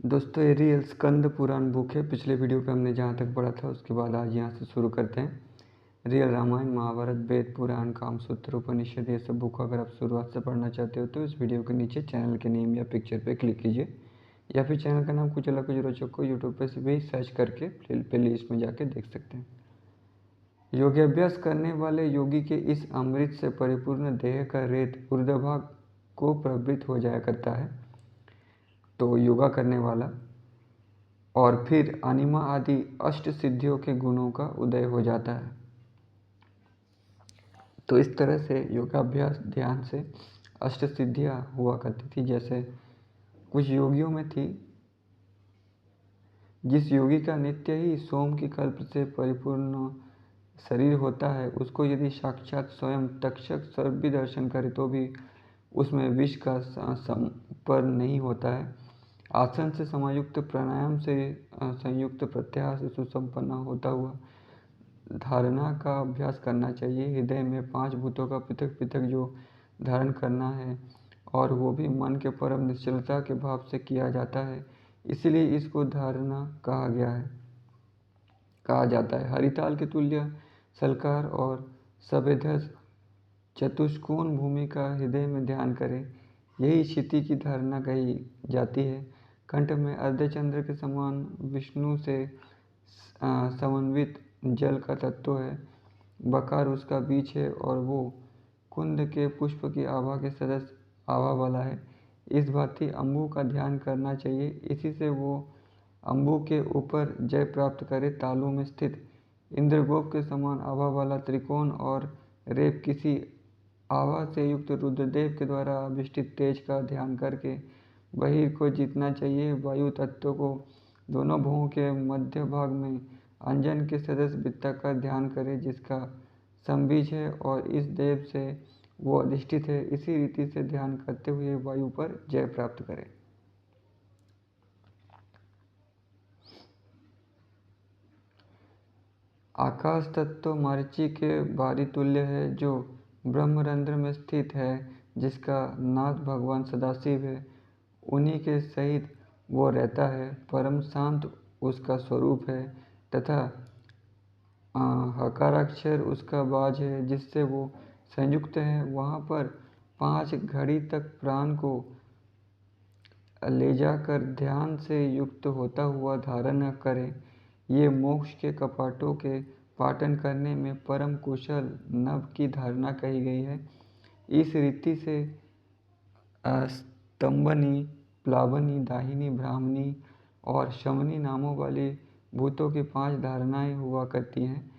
दोस्तों ये real Skanda Purana book है। पिछले वीडियो पे हमने जहाँ तक पढ़ा था उसके बाद आज यहाँ से शुरू करते हैं। रियल रामायण, महाभारत, वेद, पुराण, कामसूत्र, उपनिषद, ये सब बुक अगर आप शुरुआत से पढ़ना चाहते हो तो इस वीडियो के नीचे चैनल के नेम या पिक्चर पे क्लिक कीजिए, या फिर चैनल का नाम कुछ अलग कुछ रोचक को यूट्यूब पे से भी सर्च करके प्ले लिस्ट में जाके देख सकते हैं। योगाभ्यास करने वाले योगी के इस अमृत से परिपूर्ण देह का रेत ऊर्ध्वभाग को प्रवृत्त हो जाया करता है। तो योगा करने वाला और फिर अनिमा आदि अष्ट सिद्धियों के गुणों का उदय हो जाता है। तो इस तरह से योगाभ्यास ध्यान से अष्ट सिद्धियाँ हुआ करती थी। जैसे कुछ योगियों में थी, जिस योगी का नित्य ही सोम की कल्प से परिपूर्ण शरीर होता है, उसको यदि साक्षात स्वयं तक्षक सर्प भी दर्शन करे तो भी उसमें विष का संपर्क नहीं होता है। आसन से समायुक्त, प्राणायाम से संयुक्त, प्रत्याहार से सुसंपन्न होता हुआ धारणा का अभ्यास करना चाहिए। हृदय में 5 भूतों का पृथक पृथक जो धारण करना है, और वो भी मन के परम निश्चलता के भाव से किया जाता है, इसलिए इसको धारणा कहा जाता है। हरिताल के तुल्य सलकार और सभेदस चतुष्कोण भूमि का हृदय में ध्यान करें, यही स्थिति की धारणा कही जाती है। कंठ में अर्धचंद्र के समान विष्णु से समन्वित जल का तत्व है। बकार उसका बीज है और वो कुंद के पुष्प की आभा के सदस्य आभा वाला है। इस भांति अम्बु का ध्यान करना चाहिए, इसी से वो अम्बु के ऊपर जय प्राप्त करे। तालु में स्थित इंद्रगोप के समान आभा वाला त्रिकोण और रेप किसी आभा से युक्त रुद्रदेव के द्वारा अभिष्टित तेज का ध्यान करके बहिर को जीतना चाहिए। वायु तत्व को दोनों भुवों के मध्य भाग में अंजन के सदस्य वृत्ता का ध्यान करें, जिसका संबीज है और इस देव से वो अधिष्ठित है। इसी रीति से ध्यान करते हुए वायु पर जय प्राप्त करें। आकाश तत्व मारीची के बारी तुल्य है, जो ब्रह्मरंध्र में स्थित है, जिसका नाथ भगवान सदाशिव है। उन्हीं के सहित वो रहता है। परम शांत उसका स्वरूप है तथा हकाराक्षर उसका बाज है, जिससे वो संयुक्त है। वहाँ पर 5 घड़ी तक प्राण को ले जाकर ध्यान से युक्त होता हुआ धारण करें। ये मोक्ष के कपाटों के पाटन करने में परम कुशल नभ की धारणा कही गई है। इस रीति से स्तंभनी, प्लावनी, दाहिनी, ब्राह्मणी और शमनी नामों वाली भूतों की 5 धारणाएं हुआ करती हैं।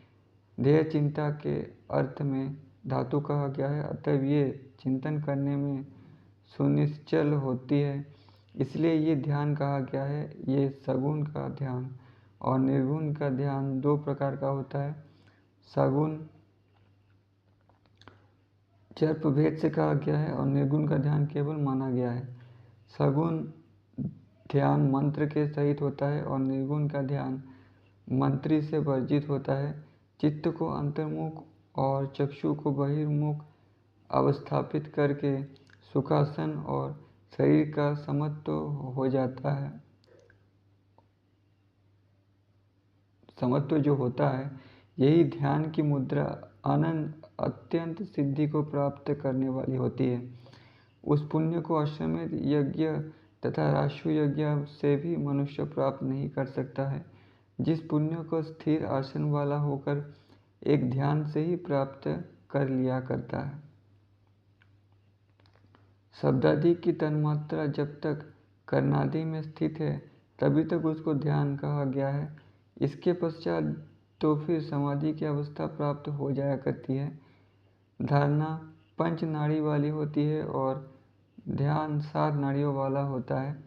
ध्येय चिंता के अर्थ में धातु कहा गया है, अतः ये चिंतन करने में सुनिश्चल होती है, इसलिए ये ध्यान कहा गया है। ये सगुण का ध्यान और निर्गुण का ध्यान 2 प्रकार का होता है। सगुण चर्प भेद से कहा गया है और निर्गुण का ध्यान केवल माना गया है। सगुण ध्यान मंत्र के सहित होता है और निर्गुण का ध्यान मंत्री से वर्जित होता है। चित्त को अंतर्मुख और चक्षु को बहिर्मुख अवस्थापित करके सुखासन और शरीर का समत्व हो जाता है। समत्व जो होता है, यही ध्यान की मुद्रा अनंत अत्यंत सिद्धि को प्राप्त करने वाली होती है। उस पुण्य को अश्वमेध यज्ञ तथा राशु यज्ञ से भी मनुष्य प्राप्त नहीं कर सकता है, जिस पुण्य को स्थिर आसन वाला होकर एक ध्यान से ही प्राप्त कर लिया करता है। शब्दादि की तन्मात्रा जब तक कर्णादि में स्थित है, तभी तक उसको ध्यान कहा गया है। इसके पश्चात तो फिर समाधि की अवस्था प्राप्त हो जाया करती है। धारणा 5 नाड़ी वाली होती है और ध्यान 7 नाड़ियों वाला होता है।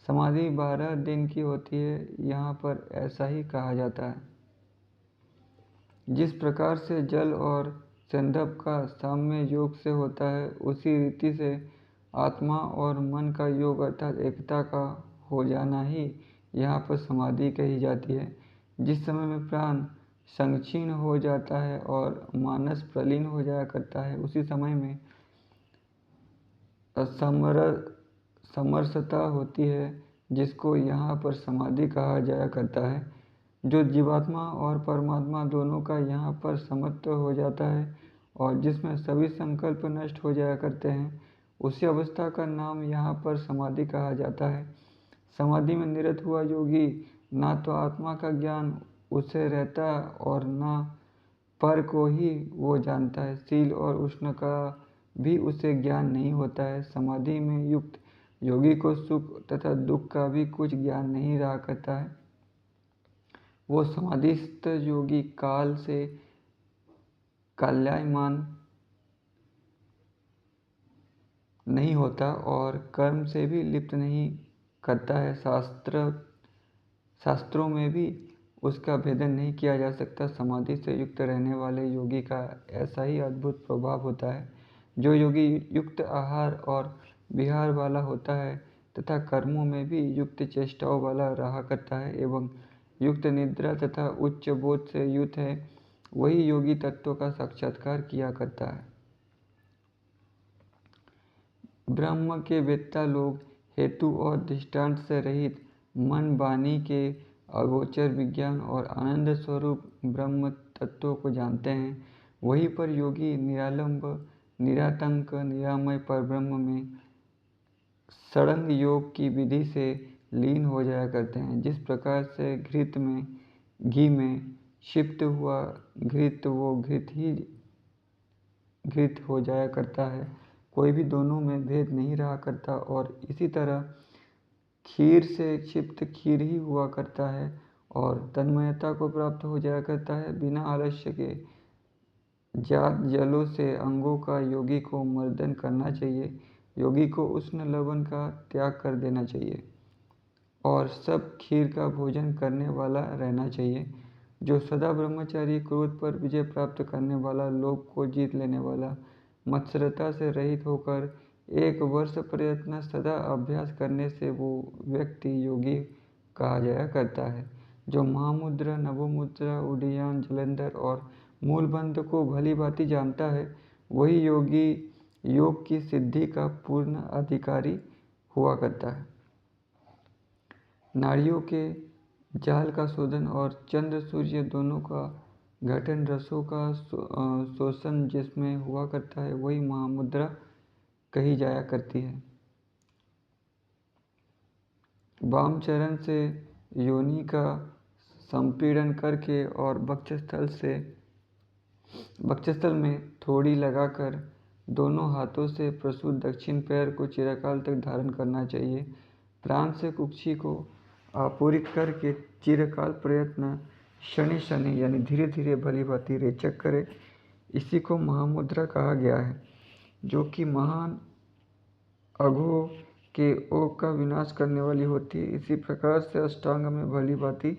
समाधि 12 दिन की होती है, यहाँ पर ऐसा ही कहा जाता है। जिस प्रकार से जल और संदर्भ का साम्य योग से होता है, उसी रीति से आत्मा और मन का योग अर्थात एकता का हो जाना ही यहाँ पर समाधि कही जाती है। जिस समय में प्राण संक्षीण हो जाता है और मानस प्रलीन हो जाया करता है, उसी समय में समरसता होती है, जिसको यहाँ पर समाधि कहा जाया करता है, जो जीवात्मा और परमात्मा दोनों का यहाँ पर समत्व हो जाता है और जिसमें सभी संकल्प नष्ट हो जाया करते हैं, उसी अवस्था का नाम यहाँ पर समाधि कहा जाता है। समाधि में निरत हुआ योगी ना तो आत्मा का ज्ञान उसे रहता और ना पर को ही वो जानता है। शील और उष्ण का भी उसे ज्ञान नहीं होता है। समाधि में युक्त योगी को सुख तथा दुख का भी कुछ ज्ञान नहीं रहा करता है। वो समाधिस्थ योगी काल से काल्यायमान नहीं होता और कर्म से भी लिप्त नहीं करता है। शास्त्रों में भी उसका भेदन नहीं किया जा सकता। समाधि से युक्त रहने वाले योगी का ऐसा ही अद्भुत प्रभाव होता है। जो योगी युक्त आहार और विहार वाला होता है तथा कर्मों में भी युक्त चेष्टाओं वाला रहा करता है एवं युक्त निद्रा तथा उच्च बोध से युक्त है, वही योगी तत्व का साक्षात्कार किया करता है। ब्रह्म के वेत्ता लोग हेतु और दृष्टांत से रहित मन वाणी के अगोचर विज्ञान और आनंद स्वरूप ब्रह्म तत्व को जानते हैं। वहीं पर योगी निरालंब निरातंक निरामय परब्रह्म में षडंग योग की विधि से लीन हो जाया करते हैं। जिस प्रकार से घी में क्षिप्त हुआ घृत वो घृत हो जाया करता है, कोई भी दोनों में भेद नहीं रहा करता। और इसी तरह खीर से क्षिप्त खीर ही हुआ करता है और तन्मयता को प्राप्त हो जाया करता है। बिना आलस्य के जात जलों से अंगों का योगी को मर्दन करना चाहिए। योगी को उष्ण लवण का त्याग कर देना चाहिए और सब खीर का भोजन करने वाला रहना चाहिए। जो सदा ब्रह्मचारी, क्रोध पर विजय प्राप्त करने वाला, लोभ को जीत लेने वाला, मत्सरता से रहित होकर 1 वर्ष प्रयत्न सदा अभ्यास करने से वो व्यक्ति योगी कहा जाया करता है। जो महामुद्रा, नवोमुद्रा, उदयान, जलंधर और मूलबंध को भली भांति जानता है, वही योगी योग की सिद्धि का पूर्ण अधिकारी हुआ करता है। नाड़ियों के जाल का शोधन और चंद्र सूर्य दोनों का घटन, रसों का शोषण जिसमें हुआ करता है, वही महामुद्रा कही जाया करती है। वाम चरण से योनि का संपीड़न करके और वक्षस्थल में थोड़ी लगाकर दोनों हाथों से प्रसूत दक्षिण पैर को चिरकाल तक धारण करना चाहिए। प्राण से कुक्षी को आपूरित करके चिरकाल प्रयत्न शनि शनि यानी धीरे धीरे भली भांति रेचक करे। इसी को महामुद्रा कहा गया है, जो कि महान अघों के ओग का विनाश करने वाली होती है। इसी प्रकार से अष्टांग में भली भांति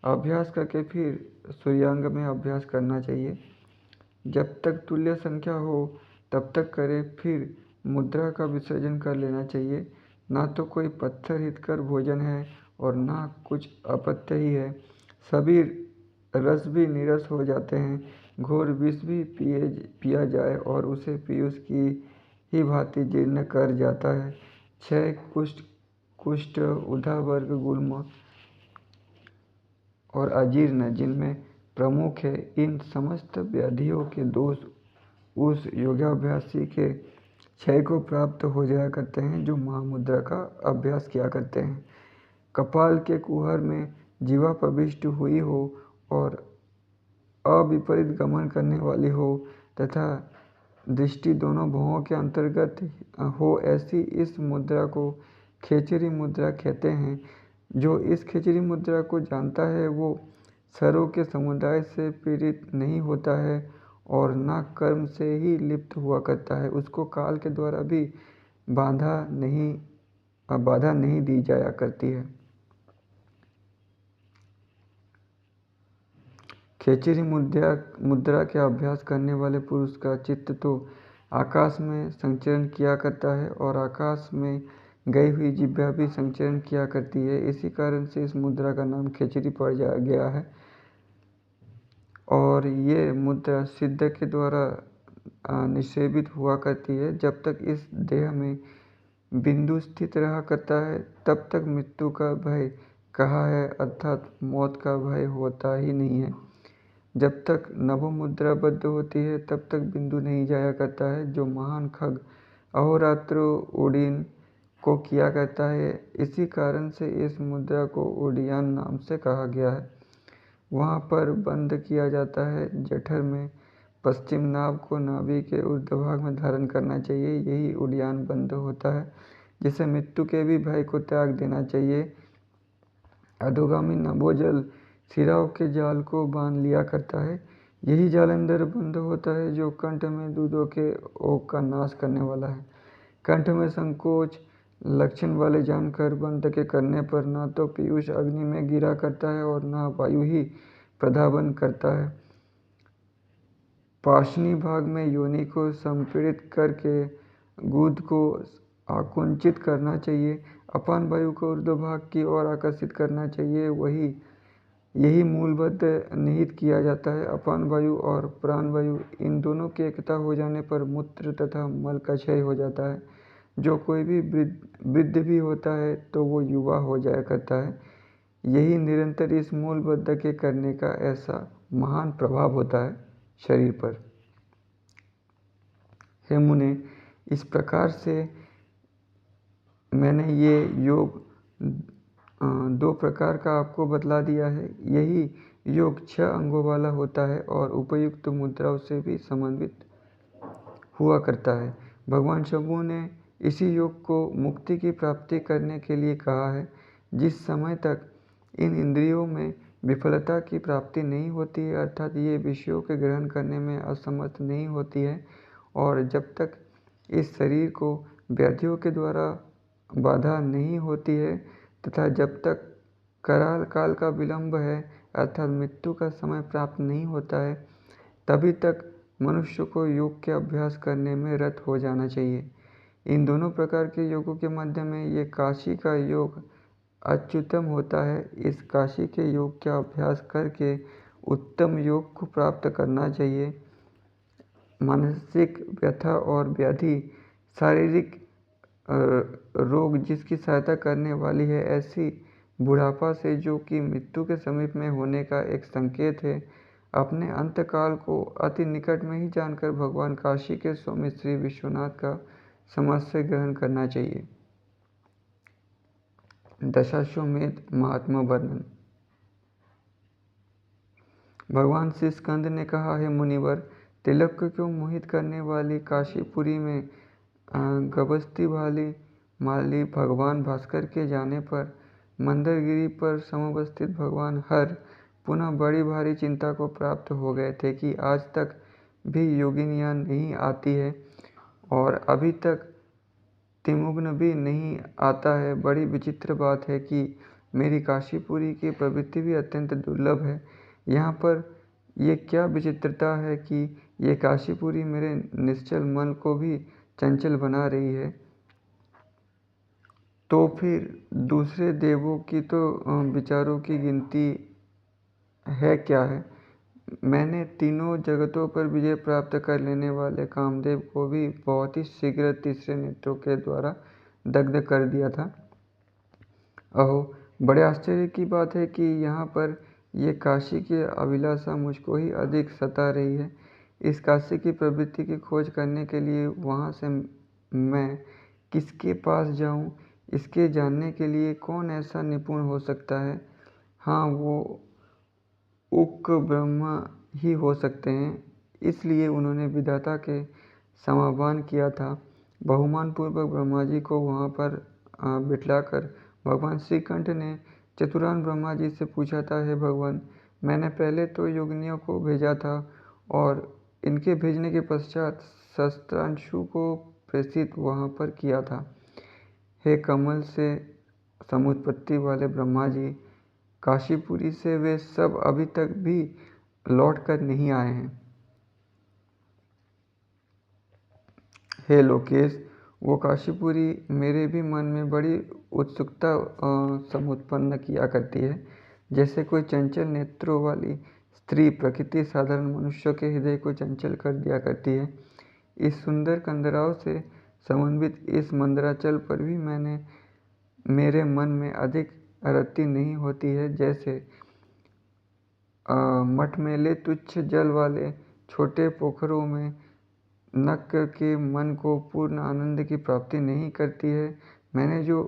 अभ्यास करके फिर सूर्यांग में अभ्यास करना चाहिए। जब तक तुल्य संख्या हो तब तक करे, फिर मुद्रा का विसर्जन कर लेना चाहिए। ना तो कोई पत्थर हितकर भोजन है और ना कुछ अपत्य ही है। सभी रस भी नीरस हो जाते हैं। घोर विष भी पिया जाए और उसे पीयूष की ही भांति जीर्ण कर जाता है। क्षय, कुष्ठ, उदावर्ग, गुल्म और अजीर्ण जिनमें प्रमुख है, इन समस्त व्याधियों के दोष उस योगाभ्यासी के क्षय को प्राप्त हो जाया करते हैं जो महामुद्रा का अभ्यास किया करते हैं। कपाल के कुहर में जीवा प्रविष्ट हुई हो और अविपरीत गमन करने वाली हो तथा दृष्टि दोनों भवों के अंतर्गत हो, ऐसी इस मुद्रा को खेचरी मुद्रा कहते हैं। जो इस खेचरी मुद्रा को जानता है वो सरों के समुदाय से पीड़ित नहीं होता है और ना कर्म से ही लिप्त हुआ करता है। उसको काल के द्वारा भी बाधा नहीं दी जाया करती है। खेचरी मुद्रा के अभ्यास करने वाले पुरुष का चित्त तो आकाश में संचरण किया करता है और आकाश में गई हुई जिह्वा भी संचरण किया करती है। इसी कारण से इस मुद्रा का नाम खेचरी पड़ गया है। और ये मुद्रा सिद्ध के द्वारा निषेवित हुआ करती है। जब तक इस देह में बिंदु स्थित रहा करता है, तब तक मृत्यु का भय कहाँ है, अर्थात मौत का भय होता ही नहीं है। जब तक नभोमुद्रा बद्ध होती है तब तक बिंदु नहीं जाया करता है। जो महान खग अहोरात्र उड्डीन को किया करता है, इसी कारण से इस मुद्रा को उड्डयन नाम से कहा गया है। वहाँ पर बंद किया जाता है। जठर में पश्चिम नाभ को नाभि के ऊर्ध्वभाग में धारण करना चाहिए, यही उड्डयन बंद होता है, जिसे मृत्यु के भी भय को त्याग देना चाहिए। अधोगामी नभोजल सिराओं के जाल को बांध लिया करता है, यही जाल अंदर बंद होता है, जो कंठ में दूधों के ओक का नाश करने वाला है। कंठ में संकोच लक्षण वाले जानकर बंध के करने पर न तो पीयूष अग्नि में गिरा करता है और न वायु ही प्रधावन करता है। पाशनी भाग में योनि को संपीड़ित करके गुद को आकुंचित करना चाहिए। अपान वायु को ऊर्ध्वभाग की ओर आकर्षित करना चाहिए, यही मूलबद्ध निहित किया जाता है। अपान वायु और प्राण वायु इन दोनों की एकता हो जाने पर मूत्र तथा मल का क्षय हो जाता है। जो कोई भी वृद्ध भी होता है तो वो युवा हो जाया करता है। यही निरंतर इस मूलबद्ध के करने का ऐसा महान प्रभाव होता है शरीर पर। हे मुने, इस प्रकार से मैंने ये योग 2 प्रकार का आपको बतला दिया है। यही योग 6 अंगों वाला होता है और उपयुक्त मुद्राओं से भी समन्वित हुआ करता है। भगवान शंभु ने इसी योग को मुक्ति की प्राप्ति करने के लिए कहा है। जिस समय तक इन इंद्रियों में विफलता की प्राप्ति नहीं होती है, अर्थात ये विषयों के ग्रहण करने में असमर्थ नहीं होती है, और जब तक इस शरीर को व्याधियों के द्वारा बाधा नहीं होती है, तथा जब तक कराल काल का विलंब है, अर्थात मृत्यु का समय प्राप्त नहीं होता है, तभी तक मनुष्य को योग के अभ्यास करने में रत हो जाना चाहिए। इन दोनों प्रकार के योगों के मध्य में ये काशी का योग अत्युत्तम होता है। इस काशी के योग का अभ्यास करके उत्तम योग को प्राप्त करना चाहिए। मानसिक व्यथा और व्याधि, शारीरिक रोग जिसकी सहायता करने वाली है, ऐसी बुढ़ापा से जो कि मृत्यु के समीप में होने का एक संकेत है, अपने अंतकाल को अति निकट में ही जानकर भगवान काशी के स्वामी श्री विश्वनाथ का समस्या ग्रहण करना चाहिए। दशाश्वमेध महात्मा वर्णन। भगवान श्री स्कंद ने कहा, है मुनिवर, तिलक को क्यों मोहित करने वाली काशीपुरी में गभस्ती वाली माली भगवान भास्कर के जाने पर मंदरगिरी पर समुपस्थित भगवान हर पुनः बड़ी भारी चिंता को प्राप्त हो गए थे कि आज तक भी योगिनियाँ नहीं आती है और अभी तक तिमुग्न भी नहीं आता है। बड़ी विचित्र बात है कि मेरी काशीपुरी की प्रवृत्ति भी अत्यंत दुर्लभ है। यहाँ पर ये क्या विचित्रता है कि ये काशीपुरी मेरे निश्चल मन को भी चंचल बना रही है। तो फिर दूसरे देवों की तो विचारों की गिनती है क्या है। मैंने तीनों जगतों पर विजय प्राप्त कर लेने वाले कामदेव को भी बहुत ही शीघ्र तीसरे नेत्रों के द्वारा दग्ध कर दिया था। अहो, बड़े आश्चर्य की बात है कि यहाँ पर ये काशी की अभिलाषा मुझको ही अधिक सता रही है। इस काशी की प्रवृत्ति की खोज करने के लिए वहाँ से मैं किसके पास जाऊँ? इसके जानने के लिए कौन ऐसा निपुण हो सकता है? हाँ, वो उक ब्रह्मा ही हो सकते हैं। इसलिए उन्होंने विधाता के समावान किया था। बहुमान पूर्वक ब्रह्मा जी को वहाँ पर बिठलाकर भगवान श्रीकंठ ने चतुरान ब्रह्मा जी से पूछा था, हे भगवान, मैंने पहले तो योगिनियों को भेजा था और इनके भेजने के पश्चात शस्त्रांशु को प्रेषित वहाँ पर किया था। हे कमल से समुत्पत्ति वाले ब्रह्मा जी, काशीपुरी से वे सब अभी तक भी लौट कर नहीं आए हैं। हे लोकेश, वो काशीपुरी मेरे भी मन में बड़ी उत्सुकता समुत्पन्न किया करती है। जैसे कोई चंचल नेत्रों वाली स्त्री प्रकृति साधारण मनुष्य के हृदय को चंचल कर दिया करती है। इस सुंदर कंदराव से समन्वित इस मंदराचल पर भी मेरे मन में अधिक रति नहीं होती है। जैसे मटमैले तुच्छ जल वाले छोटे पोखरों में नक के मन को पूर्ण आनंद की प्राप्ति नहीं करती है। मैंने जो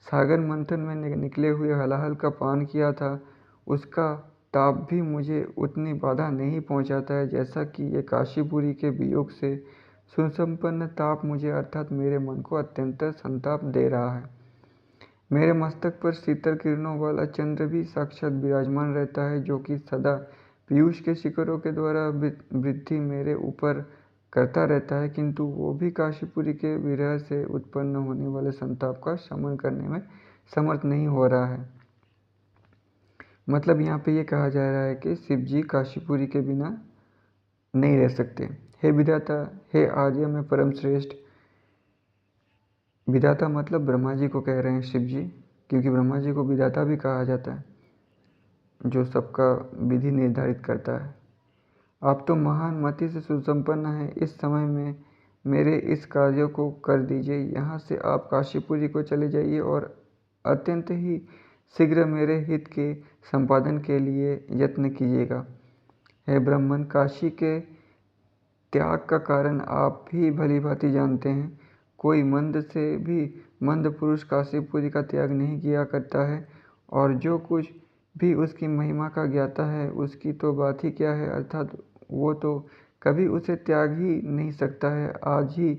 सागर मंथन में निकले हुए हलाहल का पान किया था, उसका ताप भी मुझे उतनी बाधा नहीं पहुंचाता है जैसा कि ये काशीपुरी के वियोग से सुसंपन्न ताप मुझे अर्थात मेरे मन को अत्यंत संताप दे रहा है। मेरे मस्तक पर शीतल किरणों वाला चंद्र भी साक्षात विराजमान रहता है, जो कि सदा पीयूष के शिखरों के द्वारा वृद्धि मेरे ऊपर करता रहता है, किंतु वो भी काशीपुरी के विरह से उत्पन्न होने वाले संताप का शमन करने में समर्थ नहीं हो रहा है। मतलब यहाँ पे ये कहा जा रहा है कि शिव जी काशीपुरी के बिना नहीं रह सकते। हे विधाता, हे आर्य में परम श्रेष्ठ। विधाता मतलब ब्रह्मा जी को कह रहे हैं शिव जी, क्योंकि ब्रह्मा जी को विधाता भी कहा जाता है, जो सबका विधि निर्धारित करता है। आप तो महान मति से सुसंपन्न हैं। इस समय में मेरे इस कार्य को कर दीजिए। यहाँ से आप काशीपुरी को चले जाइए और अत्यंत ही शीघ्र मेरे हित के संपादन के लिए यत्न कीजिएगा। हे ब्राह्मण, काशी के त्याग का कारण आप भी भली भांति जानते हैं। कोई मंद से भी मंद पुरुष काशीपुरी का त्याग नहीं किया करता है, और जो कुछ भी उसकी महिमा का ज्ञाता है उसकी तो बात ही क्या है, अर्थात वो तो कभी उसे त्याग ही नहीं सकता है। आज ही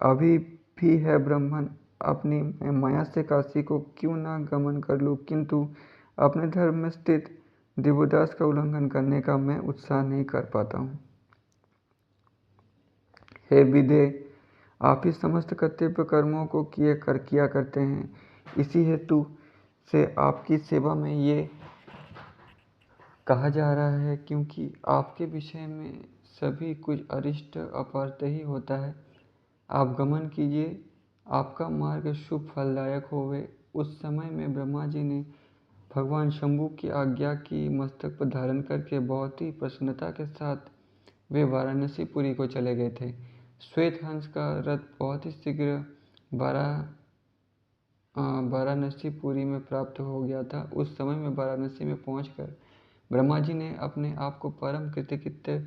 अभी भी है ब्राह्मण, अपनी माया से काशी को क्यों ना गमन कर लूँ, किंतु अपने धर्म में स्थित दिव्यदास का उल्लंघन करने का मैं उत्साह नहीं कर पाता हूँ। हे विदे, आप ही समस्त कर्तव्य कर्मों को किया करते हैं। इसी हेतु से आपकी सेवा में ये कहा जा रहा है, क्योंकि आपके विषय में सभी कुछ अरिष्ट अपार्थ ही होता है। आप गमन कीजिए, आपका मार्ग शुभ फलदायक होवे। उस समय में ब्रह्मा जी ने भगवान शंभु की आज्ञा की मस्तक पर धारण करके बहुत ही प्रसन्नता के साथ वे वाराणसीपुरी को चले गए थे। श्वेत हंस का रथ बहुत ही शीघ्र वाराणसीपुरी में प्राप्त हो गया था। उस समय में वाराणसी में पहुंचकर ब्रह्मा जी ने अपने आप को परम कृतकृत्य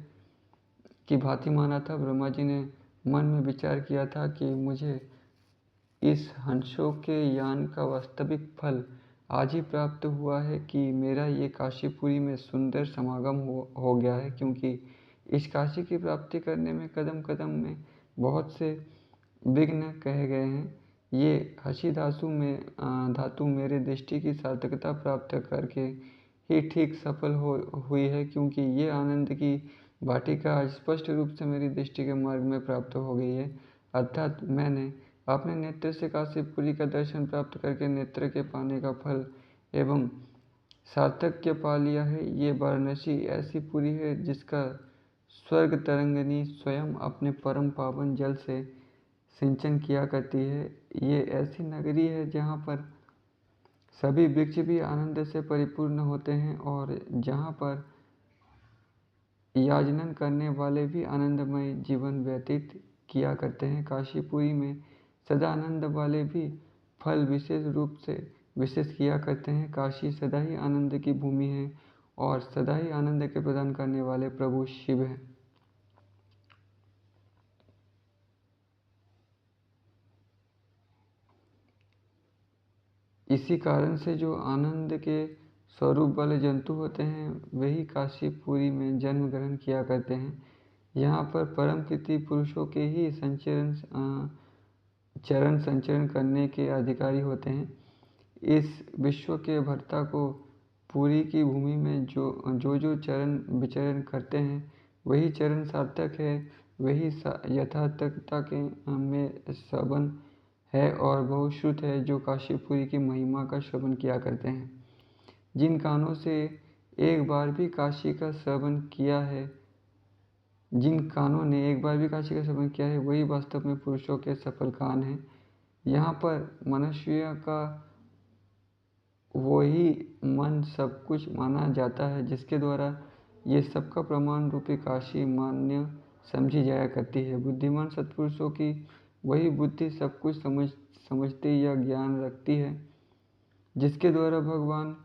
की भांति माना था। ब्रह्मा जी ने मन में विचार किया था कि मुझे इस हंसों के यान का वास्तविक फल आज ही प्राप्त हुआ है कि मेरा ये काशीपुरी में सुंदर समागम हो गया है, क्योंकि इस काशी की प्राप्ति करने में कदम कदम में बहुत से विघ्न कहे गए हैं। ये हसी धातु मेरे दृष्टि की सार्थकता प्राप्त करके ही ठीक सफल हुई है, क्योंकि ये आनंद की वाटिका आज स्पष्ट रूप से मेरी दृष्टि के मार्ग में प्राप्त हो गई है। अर्थात मैंने अपने नेत्र से काशीपुरी का दर्शन प्राप्त करके नेत्र के पाने का फल एवं सार्थक्य पा लिया है। ये वाराणसी ऐसी पुरी है जिसका स्वर्ग तरंगिनी स्वयं अपने परम पावन जल से सिंचन किया करती है। ये ऐसी नगरी है जहाँ पर सभी वृक्ष भी आनंद से परिपूर्ण होते हैं और जहाँ पर याजनन करने वाले भी आनंदमय जीवन व्यतीत किया करते हैं। काशीपुरी में सदा आनंद वाले भी फल विशेष रूप से विशेष किया करते हैं। काशी सदा ही आनंद की भूमि है और सदा ही आनंद के प्रदान करने वाले प्रभु शिव हैं। इसी कारण से जो आनंद के स्वरूप वाले जंतु होते हैं वही काशीपुरी में जन्म ग्रहण किया करते हैं। यहाँ पर परम कृति पुरुषों के ही चरण संचरण करने के अधिकारी होते हैं। इस विश्व के भर्ता को पुरी की भूमि में जो चरण विचरण करते हैं वही चरण सार्थक है, वही यथार्थकता के में श्रवण है और बहुश्रुत है, जो काशीपुरी की महिमा का श्रवण किया करते हैं। जिन कानों से एक बार भी काशी का श्रवण किया है वही वास्तव में पुरुषों के सफल कान हैं। यहाँ पर मनुष्य का वही मन सब कुछ माना जाता है जिसके द्वारा ये सबका प्रमाण रूपी काशी मान्य समझी जाया करती है। बुद्धिमान सत्पुरुषों की वही बुद्धि सब कुछ समझती या ज्ञान रखती है, जिसके द्वारा भगवान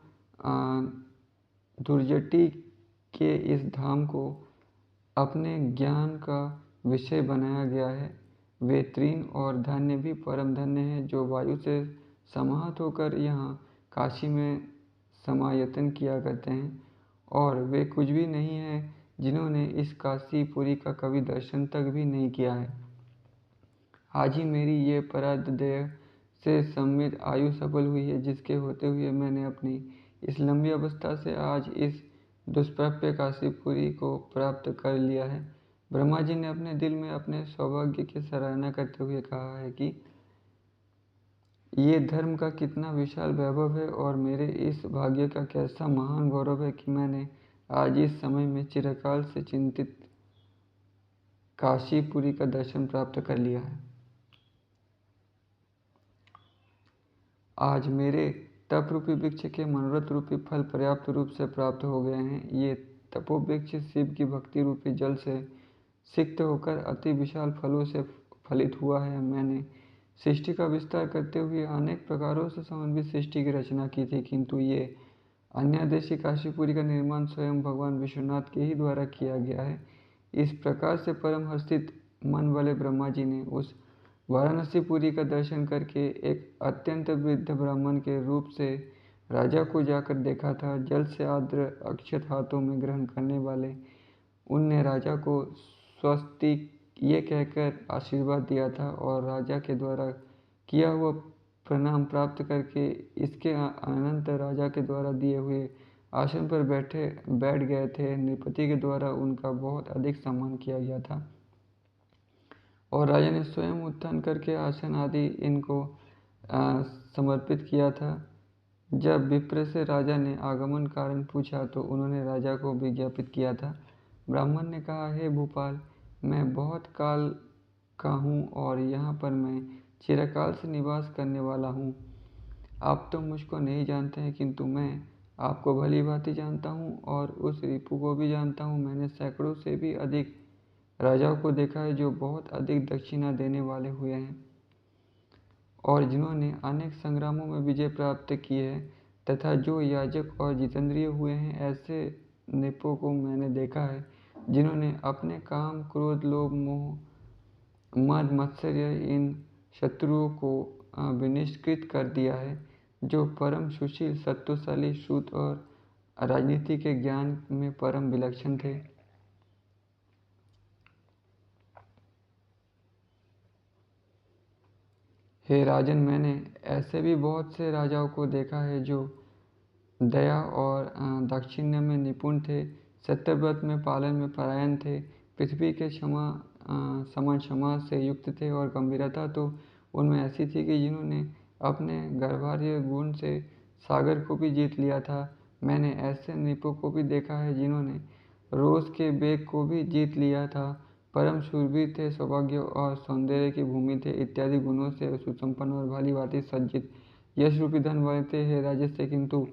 दुर्जटी के इस धाम को अपने ज्ञान का विषय बनाया गया है। वे तृण और धन्य भी परम धन्य हैं जो वायु से समाहत होकर यहाँ काशी में समायतन किया करते हैं, और वे कुछ भी नहीं हैं जिन्होंने इस काशीपुरी का कभी दर्शन तक भी नहीं किया है। आज ही मेरी ये पराध्यदेय से सम्मित आयु सफल हुई है, जिसके होते हुए मैंने अपनी इस लंबी अवस्था से आज इस दुष्प्राप्य काशीपुरी को प्राप्त कर लिया है। ब्रह्मा जी ने अपने दिल में अपने सौभाग्य की सराहना करते हुए कहा है कि ये धर्म का कितना विशाल वैभव है और मेरे इस भाग्य का कैसा महान गौरव है कि मैंने आज इस समय में चिरकाल से चिंतित काशीपुरी का दर्शन प्राप्त कर लिया है। आज मेरे तप रूपी वृक्ष के मनोरथ रूपी फल पर्याप्त रूप से प्राप्त हो गए हैं। ये तपोवृक्ष शिव की भक्ति रूपी जल से सिक्त होकर अति विशाल फलों से फलित हुआ है। मैंने सृष्टि का विस्तार करते हुए अनेक प्रकारों से समन्वित सृष्टि की रचना की थी, किंतु ये अन्यादेशी काशीपुरी का निर्माण स्वयं भगवान विश्वनाथ के ही द्वारा किया गया है। इस प्रकार से परम हर्षित मन वाले ब्रह्मा जी ने उस वाराणसीपुरी का दर्शन करके एक अत्यंत वृद्ध ब्राह्मण के रूप से राजा को जाकर देखा था। जल से आर्द्र अक्षत हाथों में ग्रहण करने वाले उनने राजा को स्वस्ति ये कहकर आशीर्वाद दिया था और राजा के द्वारा किया हुआ प्रणाम प्राप्त करके इसके अनंतर राजा के द्वारा दिए हुए आसन पर बैठ गए थे। नृपति के द्वारा उनका बहुत अधिक सम्मान किया गया था और राजा ने स्वयं उत्थान करके आसन आदि इनको समर्पित किया था। जब विप्र से राजा ने आगमन कारण पूछा तो उन्होंने राजा को विज्ञापित किया था। ब्राह्मण ने कहा, हे भूपाल, मैं बहुत काल का हूँ और यहाँ पर मैं चिरकाल से निवास करने वाला हूँ। आप तो मुझको नहीं जानते हैं, किंतु मैं आपको भली भांति जानता हूँ और उस रिपु को भी जानता हूँ। मैंने सैकड़ों से भी अधिक राजाओं को देखा है जो बहुत अधिक दक्षिणा देने वाले हुए हैं और जिन्होंने अनेक संग्रामों में विजय प्राप्त की है, तथा जो याजक और जितेंद्रिय हुए हैं। ऐसे नृपों को मैंने देखा है जिन्होंने अपने काम, क्रोध, लोभ, मोह, मद, मत्सर्य इन शत्रुओं को विनिष्कृत कर दिया है, जो परम सुशील, सत्वशाली, शुद्ध और राजनीति के ज्ञान में परम विलक्षण थे। हे राजन, मैंने ऐसे भी बहुत से राजाओं को देखा है जो दया और दाक्षिण्य में निपुण थे, सत्यव्रत में, पालन में परायण थे, पृथ्वी के समान क्षमा से युक्त थे और गंभीरता तो उनमें ऐसी थी कि जिन्होंने अपने गर्भार्य गुण से सागर को भी जीत लिया था। मैंने ऐसे नृपों को भी देखा है जिन्होंने रोज के बेग को भी जीत लिया था, परम शूरवीर थे, सौभाग्य और सौंदर्य की भूमि थे, इत्यादि गुणों से सुसंपन्न और भाली भांति सज्जित यश रूपी धन वाले थे। हे राजस्य, किंतु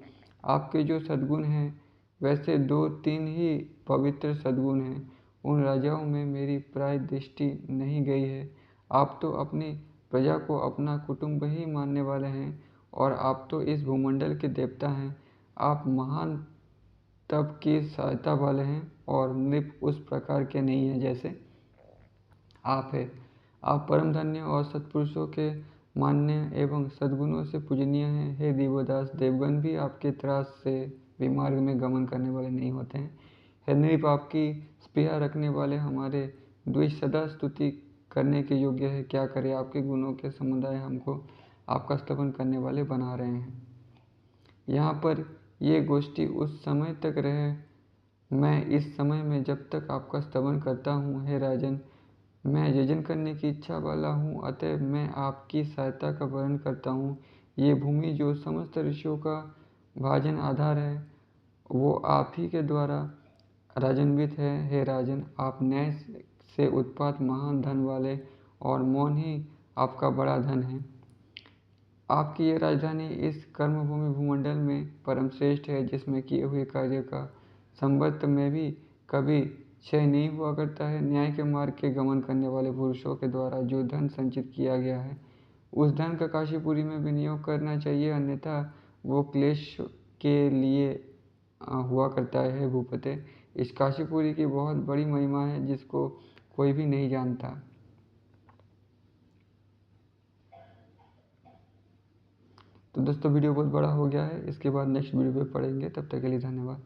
आपके जो सद्गुण हैं वैसे 2-3 ही पवित्र सद्गुण हैं। उन राजाओं में मेरी प्राय दृष्टि नहीं गई है। आप तो अपनी प्रजा को अपना कुटुंब ही मानने वाले हैं और आप तो इस भूमंडल के देवता हैं। आप महान तप की सहायता वाले हैं और नृप उस प्रकार के नहीं हैं जैसे आप हैं। आप परम धन्य और सत्पुरुषों के मान्य एवं सद्गुणों से पूजनीय हैं। हे देवदास, देवगण भी आपके त्रास से विमार्ग में गमन करने वाले नहीं होते हैं। हे नृप, आपकी स्पृहा रखने वाले हमारे द्वेष सदा स्तुति करने के योग्य है। क्या करें, आपके गुणों के समुदाय हमको आपका स्तवन करने वाले बना रहे हैं। यहाँ पर ये गोष्ठी उस समय तक रहे, मैं इस समय में जब तक आपका स्तवन करता हूँ। हे राजन, मैं यजन करने की इच्छा वाला हूँ, अतः मैं आपकी सहायता का वर्णन करता हूँ। ये भूमि जो समस्त ऋषियों का भाजन आधार है, वो आप ही के द्वारा राजन्वित है। हे राजन, आप न्याय से उत्पात महान धन वाले और मौन ही आपका बड़ा धन है। आपकी ये राजधानी इस कर्मभूमि भूमंडल में परम श्रेष्ठ है, जिसमें किए हुए कार्य का संबंध में भी कभी क्षय नहीं हुआ करता है। न्याय के मार्ग के गमन करने वाले पुरुषों के द्वारा जो धन संचित किया गया है उस धन का काशीपुरी में विनियोग करना चाहिए, अन्यथा वो क्लेश के लिए हुआ करता है भूपते। इस काशीपुरी की बहुत बड़ी महिमा है जिसको कोई भी नहीं जानता। तो दोस्तों वीडियो बहुत बड़ा हो गया है, इसके बाद नेक्स्ट वीडियो पे पढ़ेंगे। तब तक के लिए धन्यवाद।